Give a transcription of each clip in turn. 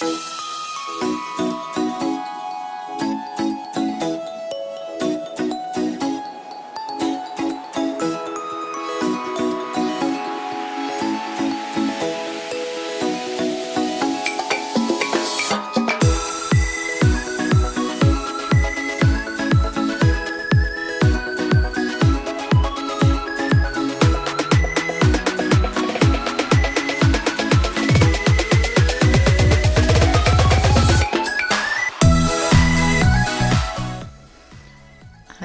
I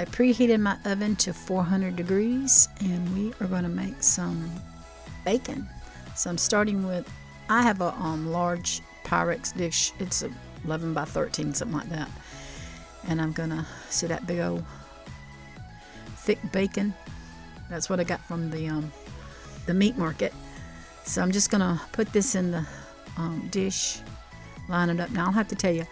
preheated my oven to 400 degrees and we are going to make some bacon. So I'm starting with, I have a large Pyrex dish. It's 11 by 13, something like that. And I'm going to see that big old thick bacon. That's what I got from the meat market. So I'm just going to put this in the dish, line it up. Now I'll have to tell you,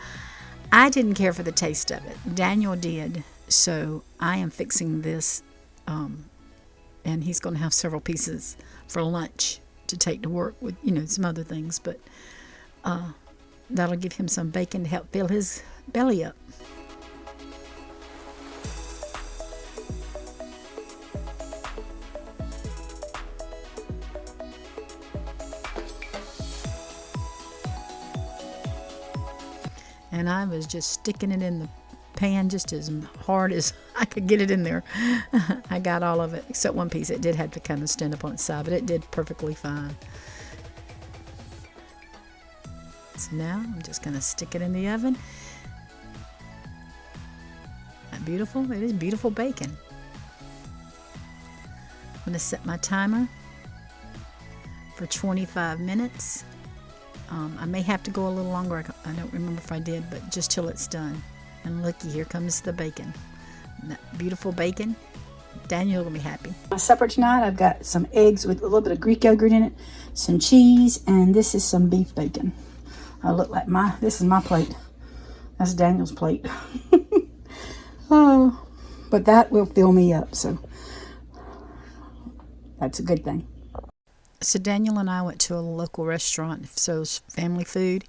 I didn't care for the taste of it. Daniel did. So I am fixing this, and he's going to have several pieces for lunch to take to work with, some other things. But that'll give him some bacon to help fill his belly up. And I was just sticking it in the pan just as hard as I could get it in there. I got all of it except one piece. It did have to kind of stand up on its side, but it did perfectly fine. So now I'm just going to stick it in the oven. Isn't that beautiful? It is beautiful bacon. I'm going to set my timer for 25 minutes. I may have to go a little longer. I don't remember if I did, but just till it's done. And looky, here comes the bacon. That beautiful bacon. Daniel will be happy. My supper tonight, I've got some eggs with a little bit of Greek yogurt in it, some cheese, and this is some beef bacon. This is my plate. That's Daniel's plate. Oh, but that will fill me up, so that's a good thing. So Daniel and I went to a local restaurant, so it was family food,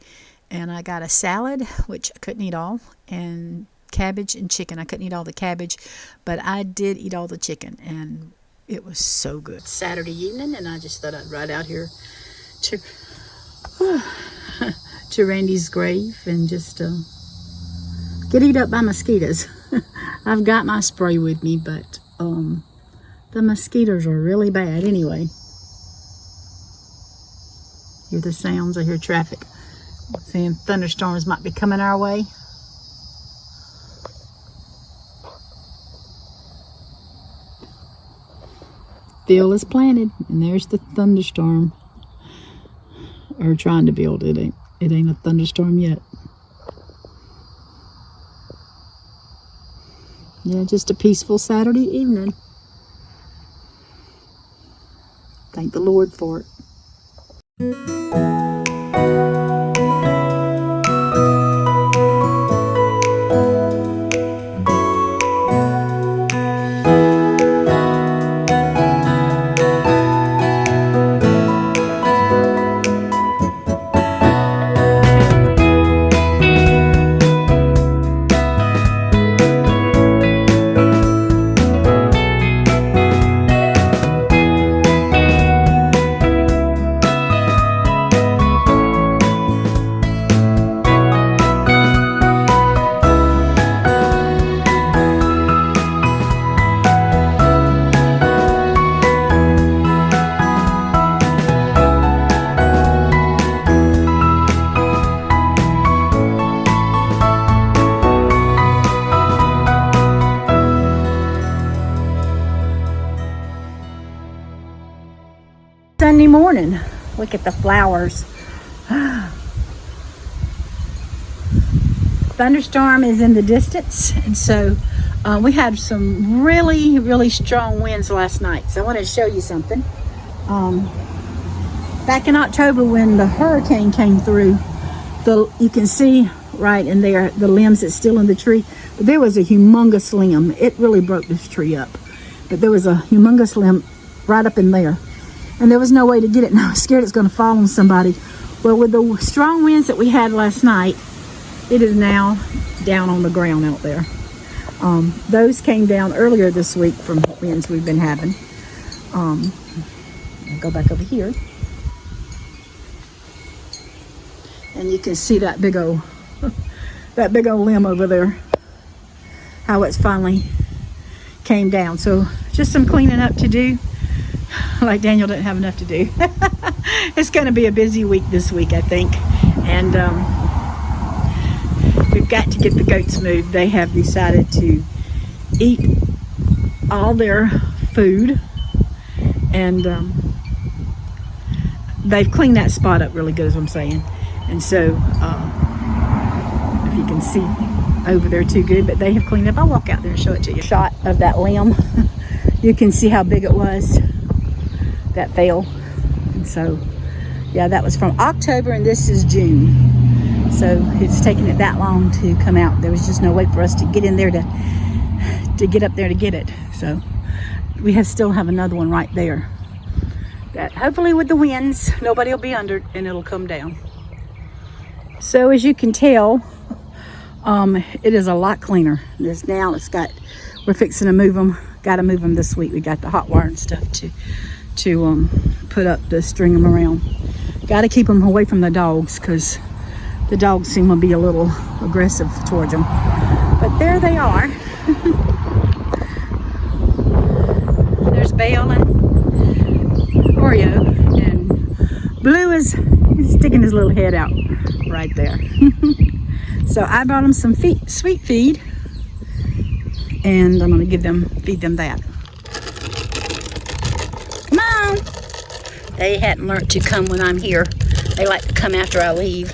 and I got a salad, which I couldn't eat all, and cabbage and chicken. I couldn't eat all the cabbage, but I did eat all the chicken, and it was so good. Saturday evening, and I just thought I'd ride out here to to Randy's grave and just get eat up by mosquitoes. I've got my spray with me, but the mosquitoes are really bad anyway. Hear the sounds, I hear traffic. Seeing thunderstorms might be coming our way. Field is planted, and there's the thunderstorm. Or trying to build it. It ain't a thunderstorm yet. Yeah, just a peaceful Saturday evening. Thank the Lord for it. Sunday morning. Look at the flowers. Thunderstorm is in the distance, and so we had some really, really strong winds last night. So I want to show you something. Back in October when the hurricane came through, you can see right in there the limbs that's still in the tree. But there was a humongous limb. It really broke this tree up. But there was a humongous limb right up in there. And there was no way to get it, and I was scared it's going to fall on somebody. Well, with the strong winds that we had last night, it is now down on the ground out there. Those came down earlier this week from winds we've been having. I'll go back over here. And you can see that big old limb over there, how it's finally came down. So just some cleaning up to do. Like Daniel didn't have enough to do. It's going to be a busy week this week, I think. And we've got to get the goats moved. They have decided to eat all their food, and they've cleaned that spot up really good, is what I'm saying. And so if you can see over there too good, but they have cleaned up. I'll walk out there and show it to you. Shot of that limb. You can see how big it was that fell. And so yeah, that was from October, and this is June. So it's taken it that long to come out. There was just no way for us to get in there to get up there to get it. So we still have another one right there that hopefully with the winds nobody will be under and it'll come down. So as you can tell, it is a lot cleaner. We're fixing to move them. Got to move them this week. We got the hot wire and stuff to put up to string them around. Got to keep them away from the dogs, because the dogs seem to be a little aggressive towards them. But there they are. There's Belle and Oreo, and Blue is sticking his little head out right there. So I bought them some sweet feed, and I'm going to feed them that. Come on. They hadn't learned to come when I'm here. They like to come after I leave.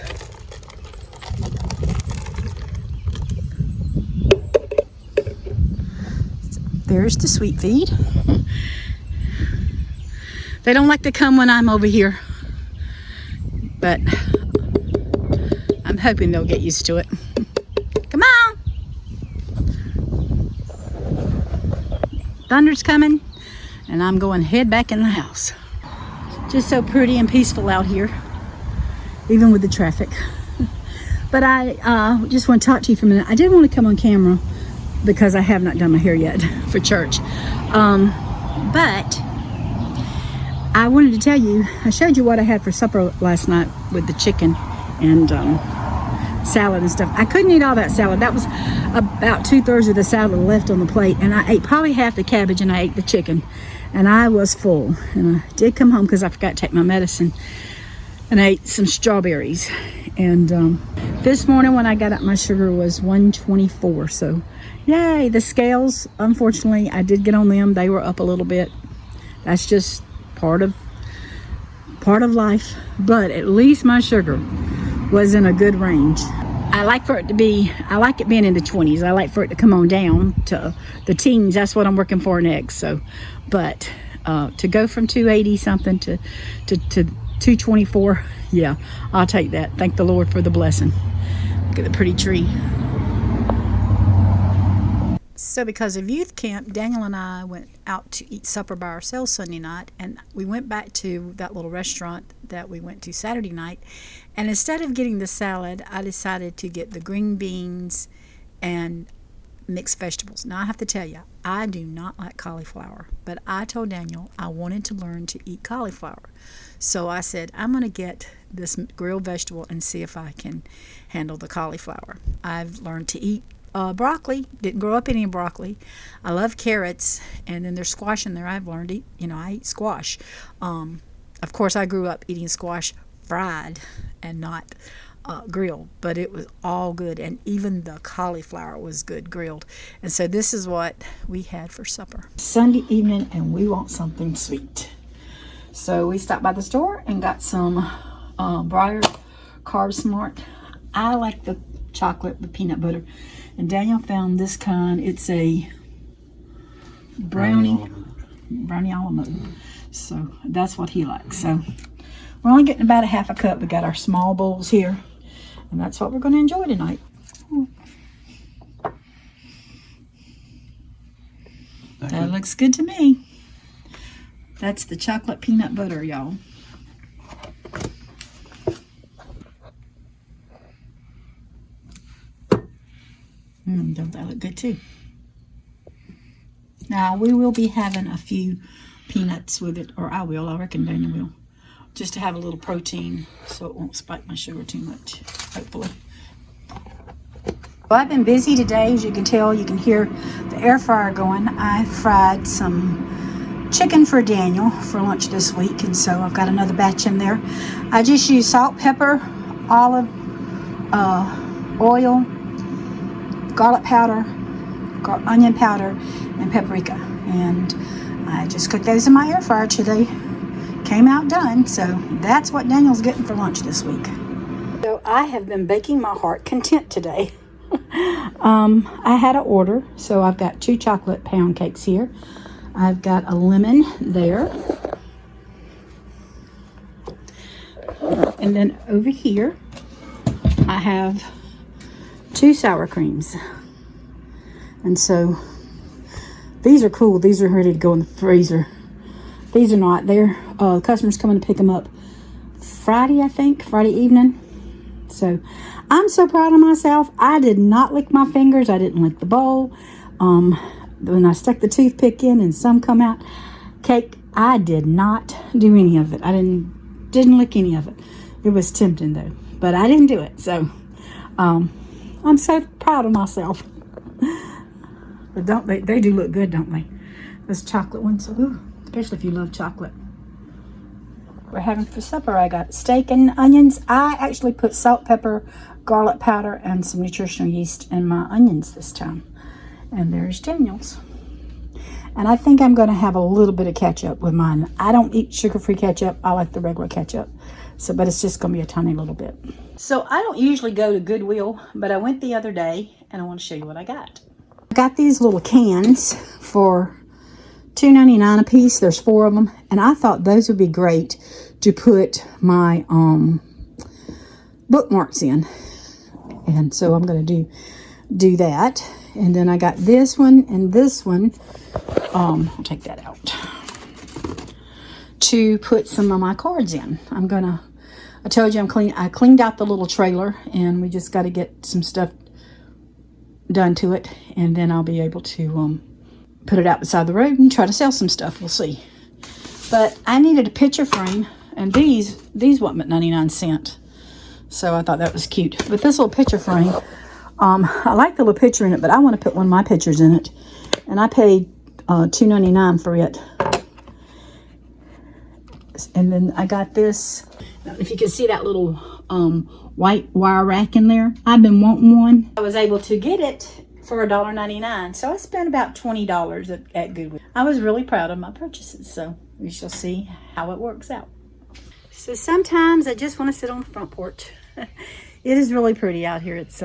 There's the sweet feed. They don't like to come when I'm over here, but I'm hoping they'll get used to it. Come on. Thunder's coming, and I'm going to head back in the house. Just so pretty and peaceful out here, even with the traffic. But I just want to talk to you for a minute. I did want to come on camera because I have not done my hair yet for church. But I wanted to tell you, I showed you what I had for supper last night with the chicken and salad and stuff. I couldn't eat all that salad. That was about 2/3 of the salad left on the plate, and I ate probably half the cabbage, and I ate the chicken, and I was full. And I did come home because I forgot to take my medicine, and I ate some strawberries. And this morning when I got up, my sugar was 124. So yay. The scales, unfortunately, I did get on them. They were up a little bit. That's just part of life. But at least my sugar was in a good range. I like it being in the 20s. I like for it to come on down to the teens. That's what I'm working for next. So, but to go from 280 something to 224, yeah, I'll take that. Thank the Lord for the blessing. Look at the pretty tree. So because of youth camp, Daniel and I went out to eat supper by ourselves Sunday night, and we went back to that little restaurant that we went to Saturday night, and instead of getting the salad, I decided to get the green beans and mixed vegetables. Now I have to tell you, I do not like cauliflower, but I told Daniel I wanted to learn to eat cauliflower. So I said, I'm going to get this grilled vegetable and see if I can handle the cauliflower. I've learned to eat broccoli. Didn't grow up eating broccoli. I love carrots, and then there's squash in there. I've learned to eat, I eat squash. Of course, I grew up eating squash fried and not grilled, but it was all good, and even the cauliflower was good grilled. And so this is what we had for supper. Sunday evening, and we want something sweet. So we stopped by the store and got some Briar Carb Smart. I like the chocolate with peanut butter. And Daniel found this kind. It's a brownie almond mode. So that's what he likes. So we're only getting about a half a cup. We got our small bowls here, and that's what we're going to enjoy tonight. That looks good to me. That's the chocolate peanut butter, y'all. Don't they look good too? Now, we will be having a few peanuts with it, or I reckon Daniel will, just to have a little protein so it won't spike my sugar too much, hopefully. Well, I've been busy today. As you can tell, you can hear the air fryer going. I fried some chicken for Daniel for lunch this week, and so I've got another batch in there. I just used salt, pepper, olive oil, garlic powder, onion powder, and paprika, and I just cooked those in my air fryer today. Came out done, so that's what Daniel's getting for lunch this week. So I have been baking my heart content today. I had an order, so I've got 2 chocolate pound cakes here. I've got a lemon there, and then over here I have 2 sour creams. And so these are cool. These are ready to go in the freezer. These are not. They're the customer's coming to pick them up Friday, I think, Friday evening. So I'm so proud of myself. I did not lick my fingers. I didn't lick the bowl. When I stuck the toothpick in and some come out cake, I did not do any of it. I didn't lick any of it. It was tempting though, but I didn't do it. So I'm so proud of myself. But don't they do look good, don't they? Those chocolate ones, ooh, especially if you love chocolate. We're having for supper, I got steak and onions. I actually put salt, pepper, garlic powder, and some nutritional yeast in my onions this time. And there's Daniel's. And I think I'm going to have a little bit of ketchup with mine. I don't eat sugar-free ketchup. I like the regular ketchup. So, but it's just going to be a tiny little bit. So I don't usually go to Goodwill, but I went the other day, and I want to show you what I got. I got these little cans for $2.99 a piece. There's 4 of them, and I thought those would be great to put my bookmarks in. And so I'm going to do that. And then I got this one and this one. I'll take that out to put some of my cards in. I told you I cleaned out the little trailer, and we just got to get some stuff done to it, and then I'll be able to put it out beside the road and try to sell some stuff. We'll see. But I needed a picture frame, and these wasn't but 99¢. So I thought that was cute. But this little picture frame, I like the little picture in it, but I want to put one of my pictures in it, and I paid $2.99 for it. And then I got this. If you can see that little white wire rack in there, I've been wanting one. I was able to get it for $1.99, so I spent about $20 at Goodwill. I was really proud of my purchases, so we shall see how it works out. So sometimes I just want to sit on the front porch. It is really pretty out here. It's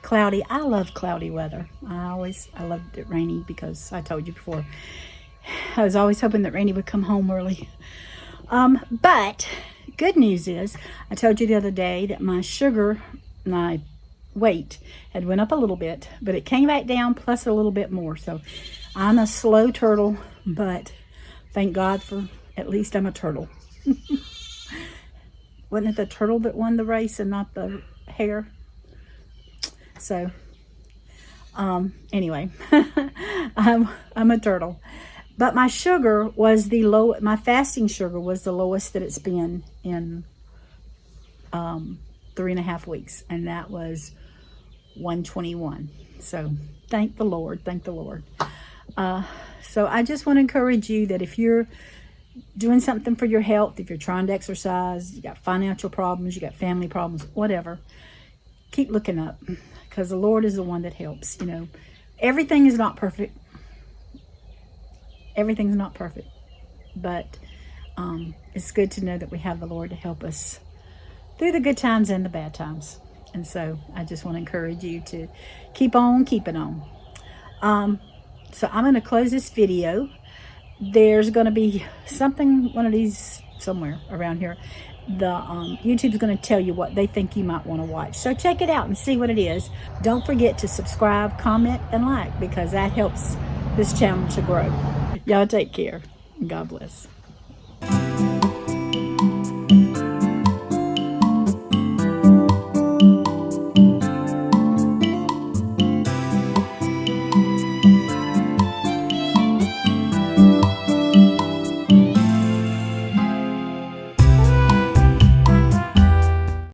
cloudy. I love cloudy weather. I loved it rainy because I told you before, I was always hoping that Randy would come home early. But good news is, I told you the other day that my weight had went up a little bit, but it came back down plus a little bit more. So I'm a slow turtle, but thank God for at least I'm a turtle. Wasn't it the turtle that won the race and not the hare? So anyway, I'm a turtle. But my sugar was my fasting sugar was the lowest that it's been in 3.5 weeks. And that was 121. So thank the Lord. Thank the Lord. So I just want to encourage you that if you're doing something for your health, if you're trying to exercise, you got financial problems, you got family problems, whatever, keep looking up, because the Lord is the one that helps. You know, everything is not perfect. Everything's not perfect, but it's good to know that we have the Lord to help us through the good times and the bad times. And so I just want to encourage you to keep on keeping on. So I'm going to close this video. There's going to be one of these somewhere around here. YouTube's going to tell you what they think you might want to watch. So check it out and see what it is. Don't forget to subscribe, comment, and like, because that helps this channel to grow. Y'all take care. God bless.